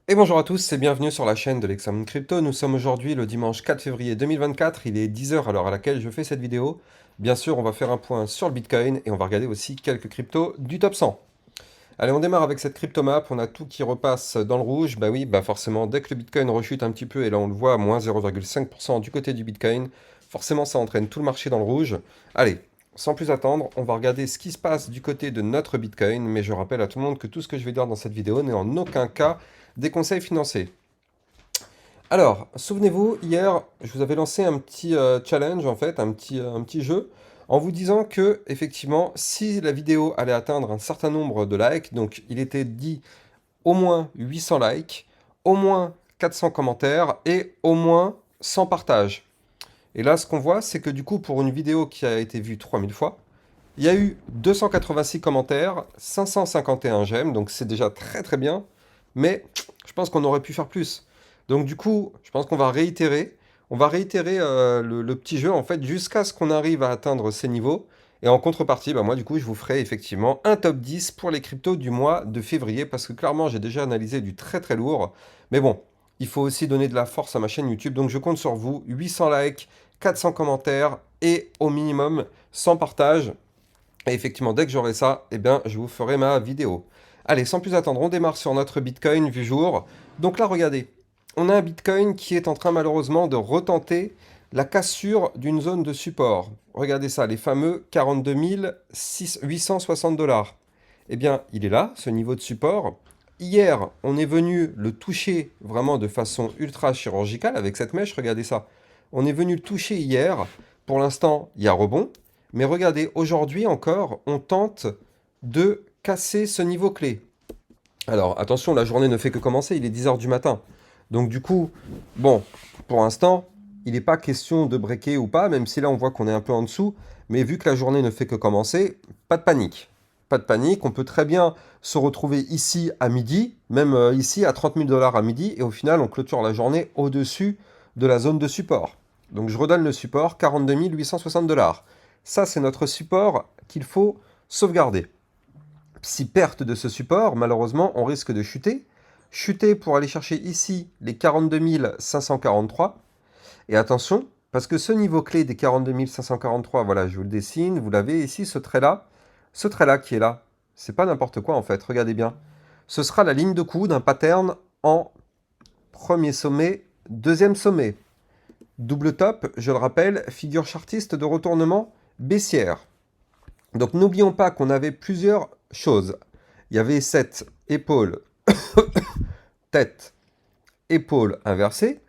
Et bonjour à tous et bienvenue sur la chaîne de l'Examen Crypto. Nous sommes aujourd'hui le dimanche 4 février 2024, il est 10 heures à l'heure à laquelle je fais cette vidéo. Bien sûr, on va faire un point sur le Bitcoin et on va regarder aussi quelques cryptos du top 100. Allez, on démarre avec cette crypto map, on a tout qui repasse dans le rouge. Bah oui, bah forcément, dès que le Bitcoin rechute un petit peu, et là on le voit, moins 0,5% du côté du Bitcoin, forcément ça entraîne tout le marché dans le rouge. Allez, sans plus attendre, on va regarder ce qui se passe du côté de notre Bitcoin, mais je rappelle à tout le monde que tout ce que je vais dire dans cette vidéo n'est en aucun cas des conseils financiers. Alors, souvenez-vous, hier, je vous avais lancé un petit challenge, en fait, un petit jeu, en vous disant que, effectivement, si la vidéo allait atteindre un certain nombre de likes, donc il était dit au moins 800 likes, au moins 400 commentaires et au moins 100 partages. Et là, ce qu'on voit, c'est que du coup, pour une vidéo qui a été vue 3000 fois, il y a eu 286 commentaires, 551 j'aime, donc c'est déjà très très bien, mais je pense qu'on aurait pu faire plus. Donc du coup, je pense qu'on va réitérer. On va réitérer le petit jeu en fait jusqu'à ce qu'on arrive à atteindre ces niveaux. Et en contrepartie, bah, moi du coup, je vous ferai effectivement un top 10 pour les cryptos du mois de février parce que clairement, j'ai déjà analysé du très très lourd. Mais bon, il faut aussi donner de la force à ma chaîne YouTube. Donc je compte sur vous. 800 likes, 400 commentaires et au minimum 100 partages. Et effectivement, dès que j'aurai ça, eh bien, je vous ferai ma vidéo. Allez, sans plus attendre, on démarre sur notre Bitcoin vu jour. Donc là, regardez, on a un Bitcoin qui est en train malheureusement de retenter la cassure d'une zone de support. Regardez ça, les fameux 42 860 dollars. Eh bien, il est là, ce niveau de support. Hier, on est venu le toucher vraiment de façon ultra chirurgicale avec cette mèche, regardez ça. On est venu le toucher hier. Pour l'instant, il y a rebond. Mais regardez, aujourd'hui encore, on tente de casser ce niveau clé. Alors, attention, la journée ne fait que commencer, il est 10 heures du matin. Donc du coup, bon, pour l'instant, il n'est pas question de breaker ou pas, même si là on voit qu'on est un peu en dessous. Mais vu que la journée ne fait que commencer, pas de panique. Pas de panique, on peut très bien se retrouver ici à midi, même ici à 30 000 dollars à midi, et au final on clôture la journée au-dessus de la zone de support. Donc je redonne le support, 42 860 dollars. Ça, c'est notre support qu'il faut sauvegarder. Si perte de ce support, malheureusement, on risque de chuter. Chuter pour aller chercher ici les 42 543. Et attention, parce que ce niveau clé des 42 543, voilà, je vous le dessine, vous l'avez ici, ce trait-là qui est là. C'est pas n'importe quoi en fait, regardez bien. Ce sera la ligne de coup d'un pattern en premier sommet, deuxième sommet. Double top, je le rappelle, figure chartiste de retournement baissière. Donc n'oublions pas qu'on avait plusieurs choses. Il y avait cette épaule, tête, épaule inversée.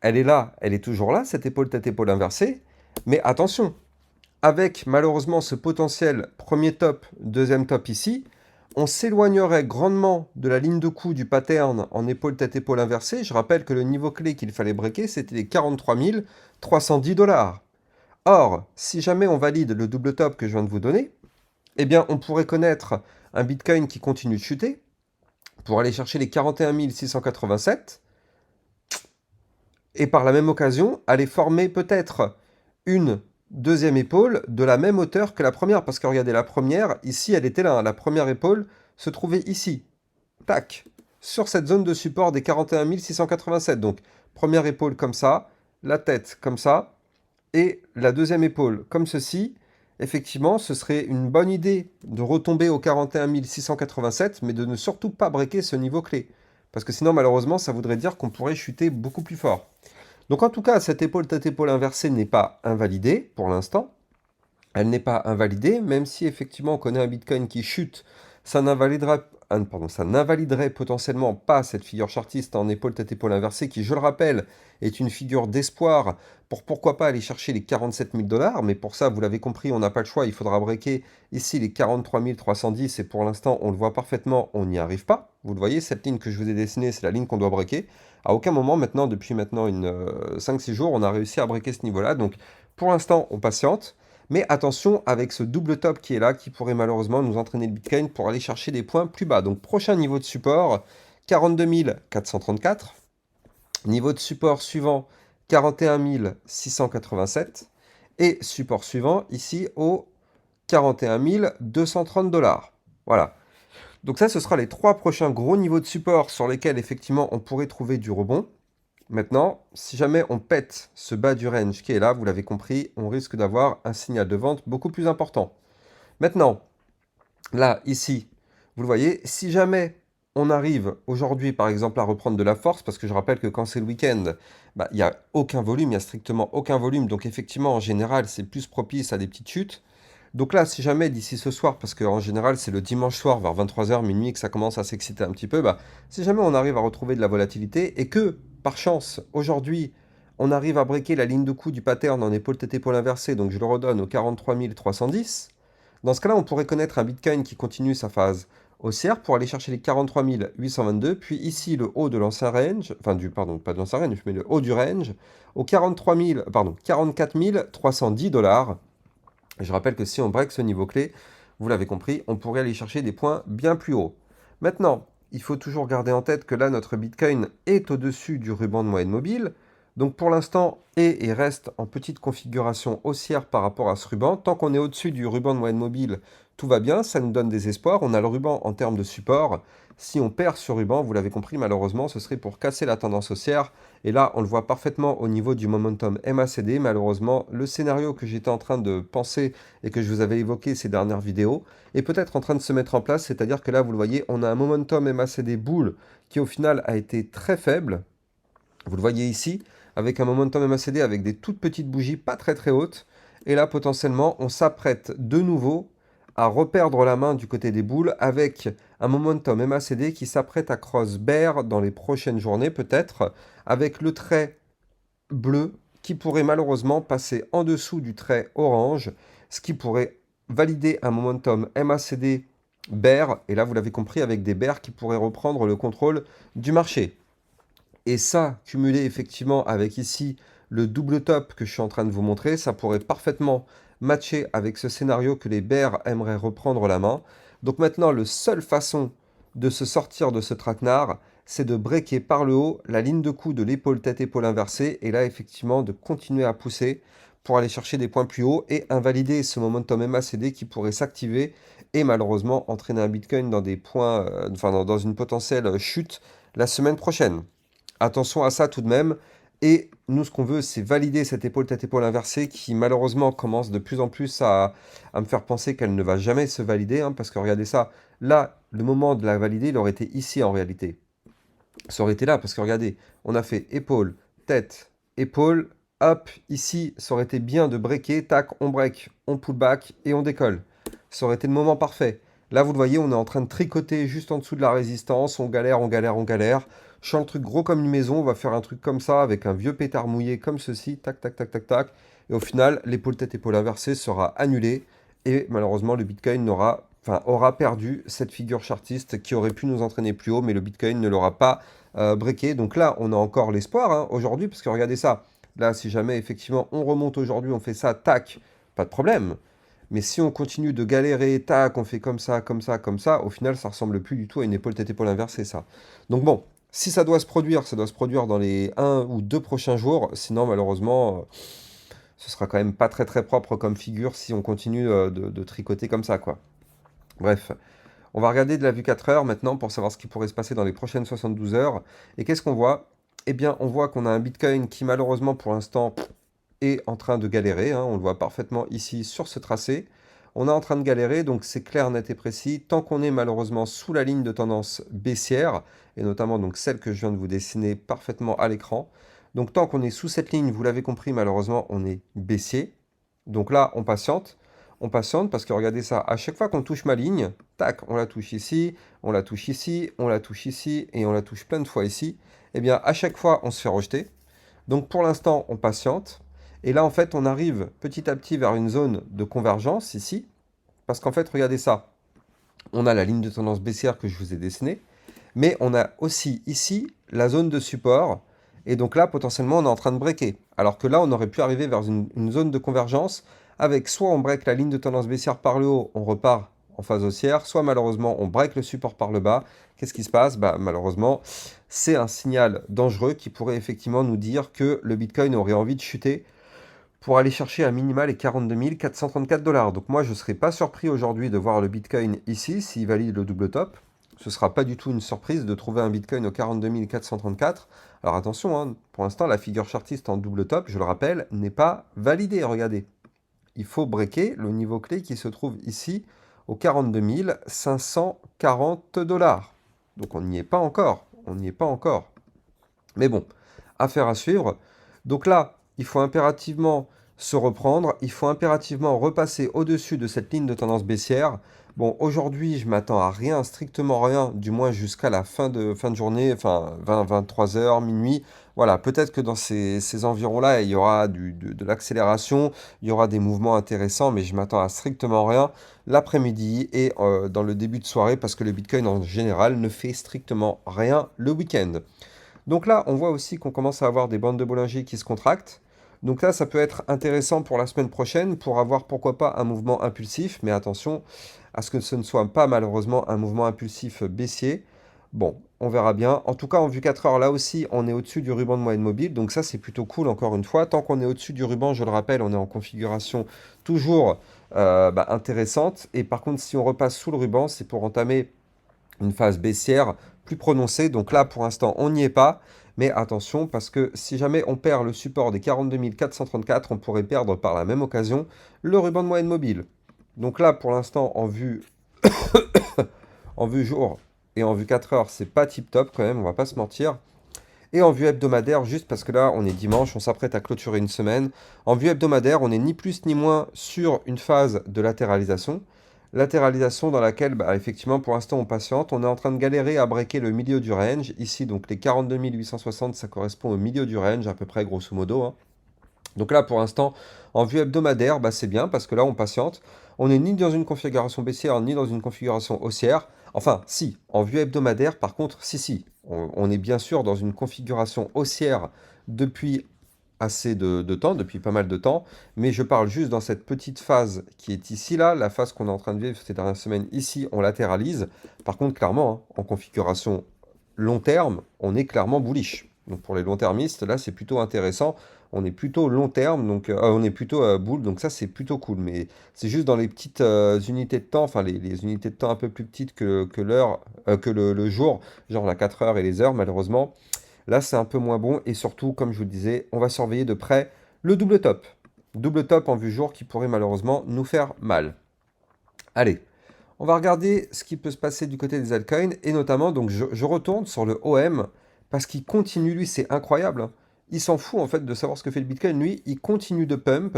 Elle est là, elle est toujours là, cette épaule, tête, épaule inversée. Mais attention, avec malheureusement ce potentiel premier top, deuxième top ici, on s'éloignerait grandement de la ligne de coup du pattern en épaule, tête, épaule inversée. Je rappelle que le niveau clé qu'il fallait breaker, c'était les 43 310 dollars. Or, si jamais on valide le double top que je viens de vous donner, eh bien, on pourrait connaître un Bitcoin qui continue de chuter pour aller chercher les 41 687 et par la même occasion aller former peut-être une deuxième épaule de la même hauteur que la première. Parce que regardez, la première, ici, elle était là. La première épaule se trouvait ici. Tac. Sur cette zone de support des 41 687. Donc, première épaule comme ça, la tête comme ça, et la deuxième épaule comme ceci. Effectivement, ce serait une bonne idée de retomber aux 41 687, mais de ne surtout pas breaker ce niveau clé. Parce que sinon, malheureusement, ça voudrait dire qu'on pourrait chuter beaucoup plus fort. Donc en tout cas, cette épaule tête épaule inversée n'est pas invalidée pour l'instant. Elle n'est pas invalidée, même si effectivement on connaît un Bitcoin qui chute, ça n'invaliderait potentiellement pas cette figure chartiste en épaule tête épaule inversée qui, je le rappelle, est une figure d'espoir pour pourquoi pas aller chercher les 47 000 dollars. Mais pour ça, vous l'avez compris, on n'a pas le choix, il faudra breaker ici les 43 310 et pour l'instant, on le voit parfaitement, on n'y arrive pas. Vous le voyez, cette ligne que je vous ai dessinée, c'est la ligne qu'on doit breaker. À aucun moment maintenant, depuis maintenant 5-6 jours, on a réussi à breaker ce niveau-là. Donc pour l'instant, on patiente. Mais attention avec ce double top qui est là, qui pourrait malheureusement nous entraîner le Bitcoin pour aller chercher des points plus bas. Donc prochain niveau de support, 42 434. Niveau de support suivant, 41 687. Et support suivant, ici, au 41 230 dollars. Voilà. Donc ça, ce sera les 3 prochains gros niveaux de support sur lesquels effectivement on pourrait trouver du rebond. Maintenant, si jamais on pète ce bas du range qui est là, vous l'avez compris, on risque d'avoir un signal de vente beaucoup plus important. Maintenant, là, ici, vous le voyez, si jamais on arrive aujourd'hui, par exemple, à reprendre de la force, parce que je rappelle que quand c'est le week-end, bah, il n'y a aucun volume, il n'y a strictement aucun volume. Donc effectivement, en général, c'est plus propice à des petites chutes. Donc là, si jamais d'ici ce soir, parce qu'en général, c'est le dimanche soir, vers 23h, minuit, que ça commence à s'exciter un petit peu, bah, si jamais on arrive à retrouver de la volatilité et que, par chance, aujourd'hui, on arrive à breaker la ligne de coup du pattern en épaule tête épaule inversée, donc je le redonne au 43 310, dans ce cas-là, on pourrait connaître un Bitcoin qui continue sa phase haussière pour aller chercher les 43 822, puis ici le haut de l'ancien range, enfin pardon, pas de l'ancien range, mais le haut du range, au 44 310 dollars. Je rappelle que si on break ce niveau clé, vous l'avez compris, on pourrait aller chercher des points bien plus hauts. Maintenant, il faut toujours garder en tête que là, notre Bitcoin est au-dessus du ruban de moyenne mobile. Donc pour l'instant, et reste en petite configuration haussière par rapport à ce ruban. Tant qu'on est au-dessus du ruban de moyenne mobile, tout va bien, ça nous donne des espoirs. On a le ruban en termes de support. Si on perd ce ruban, vous l'avez compris, malheureusement, ce serait pour casser la tendance haussière. Et là, on le voit parfaitement au niveau du momentum MACD. Malheureusement, le scénario que j'étais en train de penser et que je vous avais évoqué ces dernières vidéos est peut-être en train de se mettre en place. C'est-à-dire que là, vous le voyez, on a un momentum MACD bull qui au final a été très faible. Vous le voyez ici, avec un momentum MACD avec des toutes petites bougies pas très très hautes. Et là, potentiellement, on s'apprête de nouveau à reperdre la main du côté des boules avec un momentum MACD qui s'apprête à cross bear dans les prochaines journées peut-être, avec le trait bleu qui pourrait malheureusement passer en dessous du trait orange, ce qui pourrait valider un momentum MACD bear, et là vous l'avez compris, avec des bears qui pourraient reprendre le contrôle du marché. Et ça, cumulé effectivement avec ici le double top que je suis en train de vous montrer, ça pourrait parfaitement matcher avec ce scénario que les bears aimeraient reprendre la main. Donc maintenant, la seule façon de se sortir de ce traquenard, c'est de breaker par le haut la ligne de coup de l'épaule tête-épaule inversée, et là effectivement de continuer à pousser pour aller chercher des points plus hauts et invalider ce momentum MACD qui pourrait s'activer et malheureusement entraîner un Bitcoin dans des points, dans une potentielle chute la semaine prochaine. Attention à ça tout de même. Et nous, ce qu'on veut, c'est valider cette épaule tête-épaule inversée qui, malheureusement, commence de plus en plus à me faire penser qu'elle ne va jamais se valider. Parce que regardez ça, là, le moment de la valider, il aurait été ici en réalité. Ça aurait été là, parce que regardez, on a fait épaule, tête, épaule, hop, ici, ça aurait été bien de breaker, tac, on break, on pull back et on décolle. Ça aurait été le moment parfait. Là, vous le voyez, on est en train de tricoter juste en dessous de la résistance, on galère, on galère, on galère. Je sens le truc gros comme une maison, on va faire un truc comme ça, avec un vieux pétard mouillé comme ceci, tac, tac, tac, tac, tac. Et au final, l'épaule tête, épaule inversée sera annulée, et malheureusement, le Bitcoin aura perdu cette figure chartiste qui aurait pu nous entraîner plus haut, mais le Bitcoin ne l'aura pas breaké. Donc là, on a encore l'espoir aujourd'hui, parce que regardez ça. Là, si jamais effectivement on remonte aujourd'hui, on fait ça, tac, pas de problème. Mais si on continue de galérer, tac, on fait comme ça, comme ça, comme ça, au final, ça ressemble plus du tout à une épaule tête-épaule inversée, ça. Donc bon, si ça doit se produire dans les 1 ou 2 prochains jours. Sinon, malheureusement, ce sera quand même pas très très propre comme figure si on continue de tricoter comme ça, quoi. Bref, on va regarder de la vue 4 heures maintenant pour savoir ce qui pourrait se passer dans les prochaines 72 heures. Et qu'est-ce qu'on voit? Eh bien, on voit qu'on a un Bitcoin qui, malheureusement, pour l'instant, est en train de galérer. On le voit parfaitement ici sur ce tracé. On est en train de galérer, donc c'est clair, net et précis. Tant qu'on est malheureusement sous la ligne de tendance baissière, et notamment donc celle que je viens de vous dessiner parfaitement à l'écran. Donc tant qu'on est sous cette ligne, vous l'avez compris, malheureusement, on est baissier. Donc là, on patiente. On patiente parce que regardez ça, à chaque fois qu'on touche ma ligne, tac, on la touche ici, on la touche ici, on la touche ici, et on la touche plein de fois ici. Eh bien, à chaque fois, on se fait rejeter. Donc pour l'instant, on patiente. Et là, en fait, on arrive petit à petit vers une zone de convergence ici. Parce qu'en fait, regardez ça. On a la ligne de tendance baissière que je vous ai dessinée. Mais on a aussi ici la zone de support. Et donc là, potentiellement, on est en train de breaker. Alors que là, on aurait pu arriver vers une zone de convergence avec soit on break la ligne de tendance baissière par le haut, on repart en phase haussière, soit malheureusement on break le support par le bas. Qu'est-ce qui se passe? Malheureusement, c'est un signal dangereux qui pourrait effectivement nous dire que le Bitcoin aurait envie de chuter pour aller chercher à minima les 42 434 dollars. Donc moi, je ne serais pas surpris aujourd'hui de voir le Bitcoin ici, s'il valide le double top. ce ne sera pas du tout une surprise de trouver un Bitcoin au 42 434. Alors attention, hein, pour l'instant, la figure chartiste en double top, je le rappelle, n'est pas validée. Regardez, il faut breaker le niveau clé qui se trouve ici au 42 540 $. Donc on n'y est pas encore, on n'y est pas encore. Mais bon, affaire à suivre. Donc là, il faut impérativement se reprendre, il faut impérativement repasser au-dessus de cette ligne de tendance baissière. Bon, aujourd'hui, je m'attends à rien, strictement rien, du moins jusqu'à la fin de journée, enfin 23 heures, minuit. Voilà, peut-être que dans ces environs-là, il y aura de l'accélération, il y aura des mouvements intéressants, mais je m'attends à strictement rien l'après-midi et dans le début de soirée, parce que le Bitcoin en général ne fait strictement rien le week-end. Donc là, on voit aussi qu'on commence à avoir des bandes de Bollinger qui se contractent. Donc là, ça peut être intéressant pour la semaine prochaine, pour avoir pourquoi pas un mouvement impulsif, mais attention à ce que ce ne soit pas malheureusement un mouvement impulsif baissier. Bon, on verra bien. En tout cas, en vue 4 heures, là aussi, on est au-dessus du ruban de moyenne mobile, donc ça, c'est plutôt cool, encore une fois. Tant qu'on est au-dessus du ruban, je le rappelle, on est en configuration toujours intéressante. Et par contre, si on repasse sous le ruban, c'est pour entamer une phase baissière plus prononcée. Donc là, pour l'instant, on n'y est pas. Mais attention, parce que si jamais on perd le support des 42 434, on pourrait perdre par la même occasion le ruban de moyenne mobile. Donc là, pour l'instant, en vue jour et en vue 4 heures, c'est pas tip top quand même, on va pas se mentir. Et en vue hebdomadaire, juste parce que là, on est dimanche, on s'apprête à clôturer une semaine. En vue hebdomadaire, on est ni plus ni moins sur une phase de latéralisation. Latéralisation dans laquelle, bah, effectivement, pour l'instant, on patiente. On est en train de galérer à breaker le milieu du range. Ici, donc les 42 860, ça correspond au milieu du range, à peu près, grosso modo, hein. Donc là, pour l'instant, en vue hebdomadaire, bah, c'est bien parce que là, on patiente. On n'est ni dans une configuration baissière, ni dans une configuration haussière. Enfin, si, en vue hebdomadaire, par contre, si. On est bien sûr dans une configuration haussière depuis assez de temps, depuis pas mal de temps. Mais je parle juste dans cette petite phase qui est ici, là, la phase qu'on est en train de vivre ces dernières semaines. Ici, on latéralise. Par contre, clairement, hein, en configuration long terme, on est clairement bullish. Donc pour les long-termistes, là, c'est plutôt intéressant. On est plutôt long terme, donc on est plutôt bull, donc ça, c'est plutôt cool. Mais c'est juste dans les petites unités de temps, enfin les unités de temps un peu plus petites que l'heure, que le jour, genre la 4 heures et les heures, malheureusement. Là, c'est un peu moins bon. Et surtout, comme je vous le disais, on va surveiller de près le double top. Double top en vue jour qui pourrait malheureusement nous faire mal. Allez, on va regarder ce qui peut se passer du côté des altcoins. Et notamment, donc je retourne sur le OM parce qu'il continue, lui, c'est incroyable, hein. Il s'en fout en fait de savoir ce que fait le Bitcoin. Lui, il continue de pump.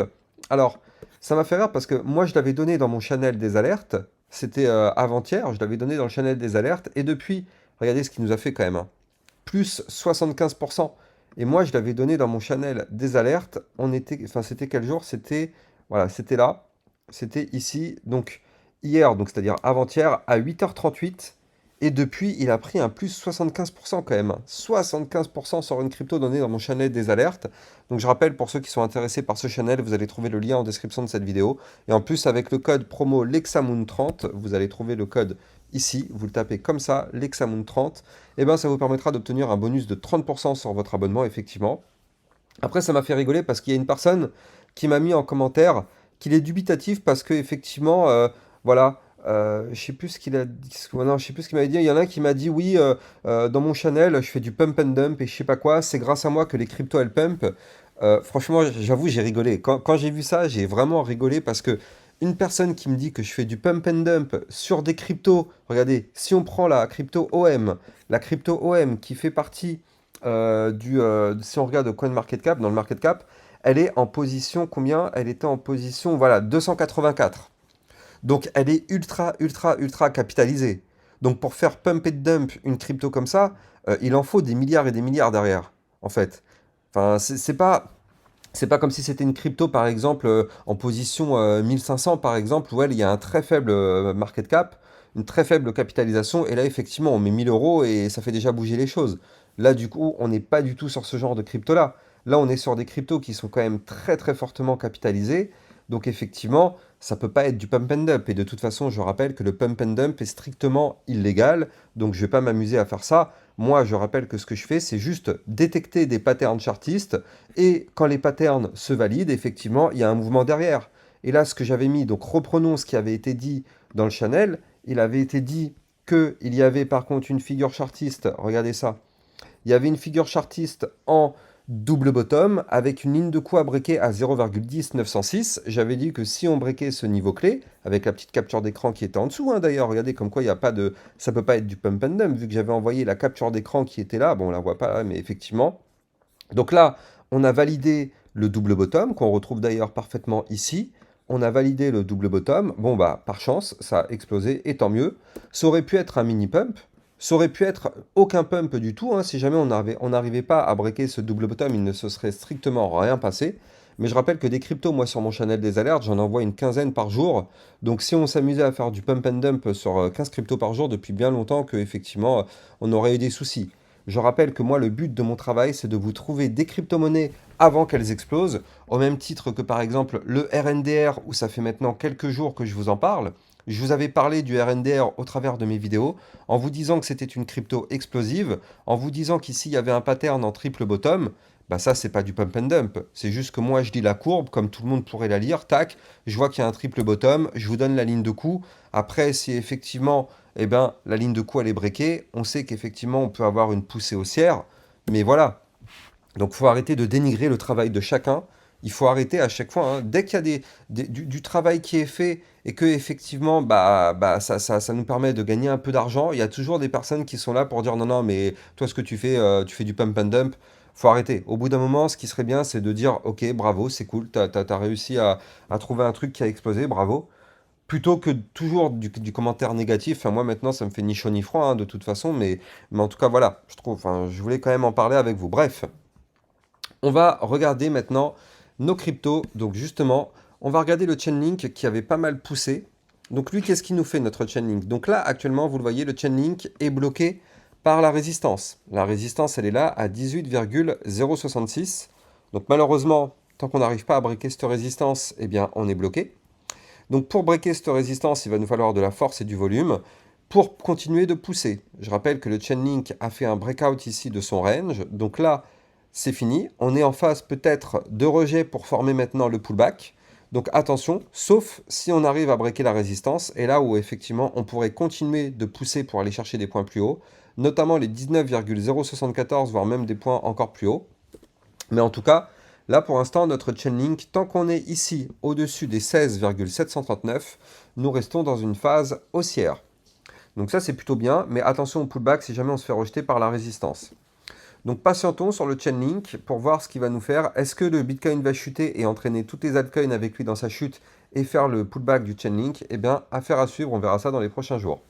Alors, ça m'a fait rire parce que moi, je l'avais donné dans mon channel des alertes. C'était avant-hier, je l'avais donné dans le channel des alertes. Et depuis, regardez ce qu'il nous a fait quand même, hein, plus 75%. Et moi, je l'avais donné dans mon channel des alertes. Enfin, c'était quel jour? C'était, voilà, c'était là. C'était ici. Donc, hier, donc c'est-à-dire avant-hier, à 8h38. Et depuis, il a pris un plus 75% quand même, hein. 75% sur une crypto donnée dans mon channel des alertes. Donc je rappelle, pour ceux qui sont intéressés par ce channel, vous allez trouver le lien en description de cette vidéo. Et en plus, avec le code promo LEXAMOON30, vous allez trouver le code ici. Vous le tapez comme ça, LEXAMOON30. Et bien ça vous permettra d'obtenir un bonus de 30% sur votre abonnement, effectivement. Après, ça m'a fait rigoler parce qu'il y a une personne qui m'a mis en commentaire qu'il est dubitatif parce que effectivement, voilà, je sais plus ce qu'il a dit. Non, je sais plus ce qu'il m'avait dit. Il y en a un qui m'a dit oui, dans mon channel, je fais du pump and dump et je sais pas quoi. C'est grâce à moi que les cryptos elles pump. Franchement, j'avoue, j'ai rigolé. Quand j'ai vu ça, j'ai vraiment rigolé parce que une personne qui me dit que je fais du pump and dump sur des cryptos. Regardez, si on prend la crypto OM qui fait partie si on regarde CoinMarketCap, dans le market cap, elle est en position combien? Elle était en position, voilà, 284. Donc elle est ultra capitalisée. Donc pour faire pump et dump une crypto comme ça, il en faut des milliards et des milliards derrière, en fait. Enfin, c'est pas comme si c'était une crypto, par exemple, en position 1500, par exemple, où il y a un très faible market cap, une très faible capitalisation, et là, effectivement, on met 1000 euros et ça fait déjà bouger les choses. Là, du coup, on n'est pas du tout sur ce genre de crypto-là. Là, on est sur des cryptos qui sont quand même très fortement capitalisés. Donc, effectivement, ça peut pas être du pump and dump. Et de toute façon, je rappelle que le pump and dump est strictement illégal. Donc, je vais pas m'amuser à faire ça. Moi, je rappelle que ce que je fais, c'est juste détecter des patterns chartistes. Et quand les patterns se valident, effectivement, il y a un mouvement derrière. Et là, ce que j'avais mis, donc reprenons ce qui avait été dit dans le channel. Il avait été dit qu'il y avait par contre une figure chartiste, regardez ça, il y avait une figure chartiste en double bottom avec une ligne de coup à breaker à 0,10906. J'avais dit que si on breakait ce niveau clé, avec la petite capture d'écran qui était en dessous, hein, d'ailleurs, regardez comme quoi il n'y a pas de... Ça peut pas être du pump and dump, vu que j'avais envoyé la capture d'écran qui était là. Bon, on la voit pas là, mais effectivement. Donc là, on a validé le double bottom, qu'on retrouve d'ailleurs parfaitement ici. On a validé le double bottom. Bon, bah, par chance, ça a explosé, et tant mieux. Ça aurait pu être un mini pump. Ça aurait pu être aucun pump du tout, hein. Si jamais on n'arrivait pas à breaker ce double bottom, il ne se serait strictement rien passé. Mais je rappelle que des cryptos, moi sur mon channel des alertes, j'en envoie une quinzaine par jour. Donc si on s'amusait à faire du pump and dump sur 15 cryptos par jour depuis bien longtemps, qu'effectivement on aurait eu des soucis. Je rappelle que moi le but de mon travail, c'est de vous trouver des crypto-monnaies avant qu'elles explosent, au même titre que par exemple le RNDR, où ça fait maintenant quelques jours que je vous en parle. Je vous avais parlé du RNDR au travers de mes vidéos, en vous disant que c'était une crypto explosive, en vous disant qu'ici il y avait un pattern en triple bottom. Bah ça, c'est pas du pump and dump. C'est juste que moi, je lis la courbe, comme tout le monde pourrait la lire, tac, je vois qu'il y a un triple bottom, je vous donne la ligne de coup. Après, si effectivement, eh ben, la ligne de coup, elle est breakée, on sait qu'effectivement, on peut avoir une poussée haussière. Mais voilà. Donc, il faut arrêter de dénigrer le travail de chacun. Il faut arrêter à chaque fois, hein, dès qu'il y a du travail qui est fait et que effectivement, ça nous permet de gagner un peu d'argent, il y a toujours des personnes qui sont là pour dire non, non, mais toi, ce que tu fais du pump and dump. Faut arrêter. Au bout d'un moment, ce qui serait bien, c'est de dire, ok, bravo, c'est cool, t'as réussi à trouver un truc qui a explosé, bravo. Plutôt que toujours du commentaire négatif. Enfin, moi, maintenant, ça me fait ni chaud ni froid, hein, de toute façon, mais en tout cas, voilà, je trouve, enfin, je voulais quand même en parler avec vous. Bref, on va regarder maintenant nos cryptos. Donc justement, on va regarder le Chainlink qui avait pas mal poussé. Donc lui, qu'est-ce qu'il nous fait notre Chainlink? Donc là, actuellement, vous le voyez, le Chainlink est bloqué par la résistance. La résistance, elle est là à 18,066. Donc malheureusement, tant qu'on n'arrive pas à breaker cette résistance, eh bien, on est bloqué. Donc pour breaker cette résistance, il va nous falloir de la force et du volume pour continuer de pousser. Je rappelle que le Chainlink a fait un breakout ici de son range. Donc là, c'est fini. On est en phase peut-être de rejet pour former maintenant le pullback. Donc attention, sauf si on arrive à breaker la résistance, et là où effectivement on pourrait continuer de pousser pour aller chercher des points plus hauts, notamment les 19,074, voire même des points encore plus hauts. Mais en tout cas, là pour l'instant, notre Chainlink, tant qu'on est ici au-dessus des 16,739, nous restons dans une phase haussière. Donc ça c'est plutôt bien, mais attention au pullback si jamais on se fait rejeter par la résistance. Donc patientons sur le Chainlink pour voir ce qu'il va nous faire. Est-ce que le Bitcoin va chuter et entraîner toutes les altcoins avec lui dans sa chute et faire le pullback du Chainlink? Eh bien, affaire à suivre, on verra ça dans les prochains jours.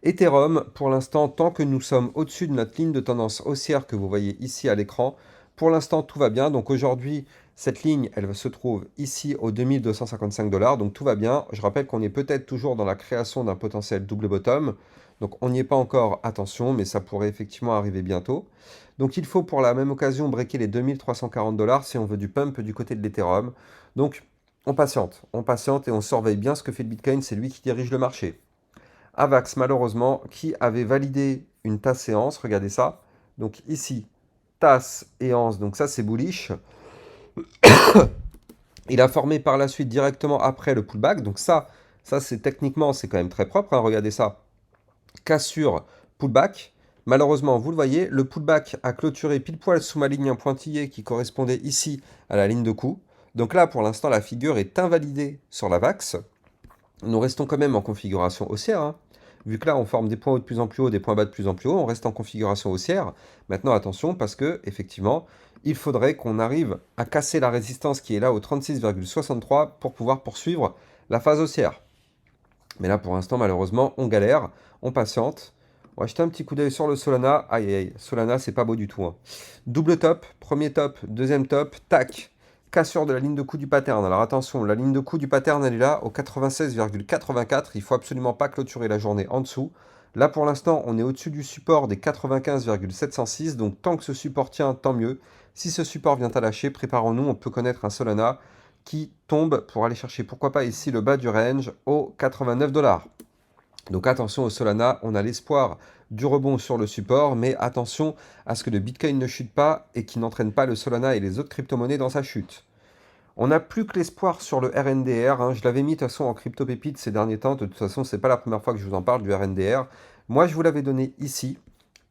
Ethereum, pour l'instant, tant que nous sommes au-dessus de notre ligne de tendance haussière que vous voyez ici à l'écran, pour l'instant tout va bien. Donc aujourd'hui, cette ligne, elle se trouve ici aux 2255 $, donc tout va bien. Je rappelle qu'on est peut-être toujours dans la création d'un potentiel double bottom. Donc on n'y est pas encore, attention, mais ça pourrait effectivement arriver bientôt. Donc il faut pour la même occasion breaker les 2340 $ si on veut du pump du côté de l'Ethereum. Donc on patiente et on surveille bien ce que fait le Bitcoin, c'est lui qui dirige le marché. Avax, malheureusement, qui avait validé une tasse séance, regardez ça. Donc ici, tasse et anse, donc ça c'est bullish. Il a formé par la suite directement après le pullback, donc ça c'est techniquement, c'est quand même très propre, hein, regardez ça. Cassure, pullback. Malheureusement, vous le voyez, le pullback a clôturé pile poil sous ma ligne en pointillé qui correspondait ici à la ligne de coup. Donc là, pour l'instant, la figure est invalidée sur la VAX. Nous restons quand même en configuration haussière, hein. Vu que là, on forme des points hauts de plus en plus haut, des points bas de plus en plus haut, on reste en configuration haussière. Maintenant, attention, parce que, effectivement, il faudrait qu'on arrive à casser la résistance qui est là au 36,63 pour pouvoir poursuivre la phase haussière. Mais là, pour l'instant, malheureusement, on galère, on patiente. On va jeter un petit coup d'œil sur le Solana. Aïe, aïe, Solana, c'est pas beau du tout, hein. Double top, premier top, deuxième top, tac. Cassure de la ligne de coup du pattern. Alors attention, la ligne de coup du pattern, elle est là au 96,84. Il faut absolument pas clôturer la journée en dessous. Là, pour l'instant, on est au-dessus du support des 95,706. Donc, tant que ce support tient, tant mieux. Si ce support vient à lâcher, préparons-nous. On peut connaître un Solana qui tombe pour aller chercher, pourquoi pas ici, le bas du range aux 89 $. Donc attention au Solana, on a l'espoir du rebond sur le support, mais attention à ce que le Bitcoin ne chute pas et qu'il n'entraîne pas le Solana et les autres crypto-monnaies dans sa chute. On n'a plus que l'espoir sur le RNDR, hein. Je l'avais mis de toute façon en crypto pépite ces derniers temps. De toute façon, c'est pas la première fois que je vous en parle du RNDR. Moi, je vous l'avais donné ici.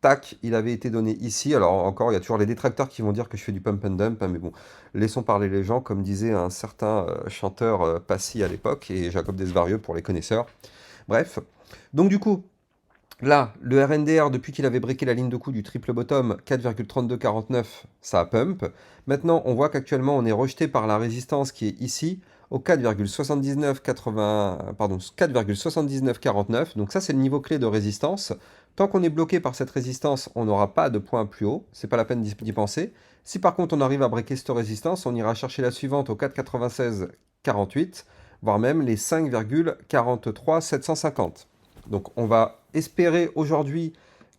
Tac, il avait été donné ici. Alors encore, il y a toujours les détracteurs qui vont dire que je fais du pump and dump, hein, mais bon, laissons parler les gens, comme disait un certain chanteur Passy à l'époque, et Jacob Desvarieux pour les connaisseurs. Bref, donc du coup, là, le RNDR, depuis qu'il avait breaké la ligne de coup du triple bottom, 4,3249, ça a pump. Maintenant, on voit qu'actuellement, on est rejeté par la résistance qui est ici, au 4,7980, pardon, 4,7949. Donc ça, c'est le niveau clé de résistance. Tant qu'on est bloqué par cette résistance, on n'aura pas de point plus haut. C'est pas la peine d'y penser. Si par contre, on arrive à breaker cette résistance, on ira chercher la suivante au 4,9648, voire même les 5,43750. Donc on va espérer aujourd'hui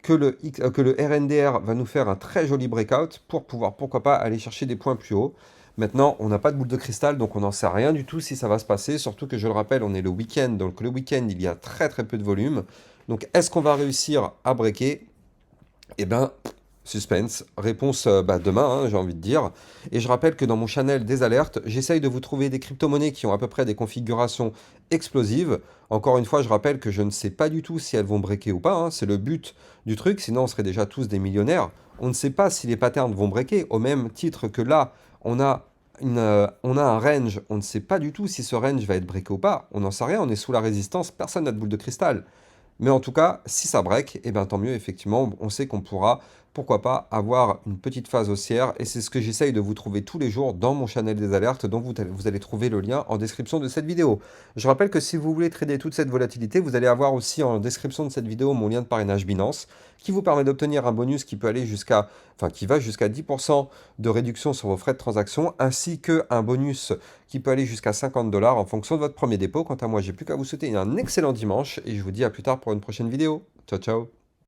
que le RNDR va nous faire un très joli breakout pour pouvoir, pourquoi pas, aller chercher des points plus hauts. Maintenant, on n'a pas de boule de cristal, donc on n'en sait rien du tout si ça va se passer. Surtout que je le rappelle, on est le week-end, donc le week-end, il y a très très peu de volume. Donc est-ce qu'on va réussir à breaker? Eh ben, suspense. Réponse demain, hein, j'ai envie de dire. Et je rappelle que dans mon channel des alertes, j'essaye de vous trouver des crypto-monnaies qui ont à peu près des configurations explosives. Encore une fois, je rappelle que je ne sais pas du tout si elles vont breaker ou pas, hein. C'est le but du truc, sinon on serait déjà tous des millionnaires. On ne sait pas si les patterns vont breaker, au même titre que là, on a on a un range, on ne sait pas du tout si ce range va être breaké ou pas. On n'en sait rien, on est sous la résistance, personne n'a de boule de cristal. Mais en tout cas, si ça break, eh ben, tant mieux, effectivement, on sait qu'on pourra, pourquoi pas, avoir une petite phase haussière. Et c'est ce que j'essaye de vous trouver tous les jours dans mon channel des alertes, dont vous allez trouver le lien en description de cette vidéo. Je rappelle que si vous voulez trader toute cette volatilité, vous allez avoir aussi en description de cette vidéo mon lien de parrainage Binance, qui vous permet d'obtenir un bonus qui peut aller jusqu'à, enfin, qui va jusqu'à 10% de réduction sur vos frais de transaction, ainsi qu'un bonus qui peut aller jusqu'à 50 $ en fonction de votre premier dépôt. Quant à moi, j'ai plus qu'à vous souhaiter un excellent dimanche et je vous dis à plus tard pour une prochaine vidéo. Ciao, ciao!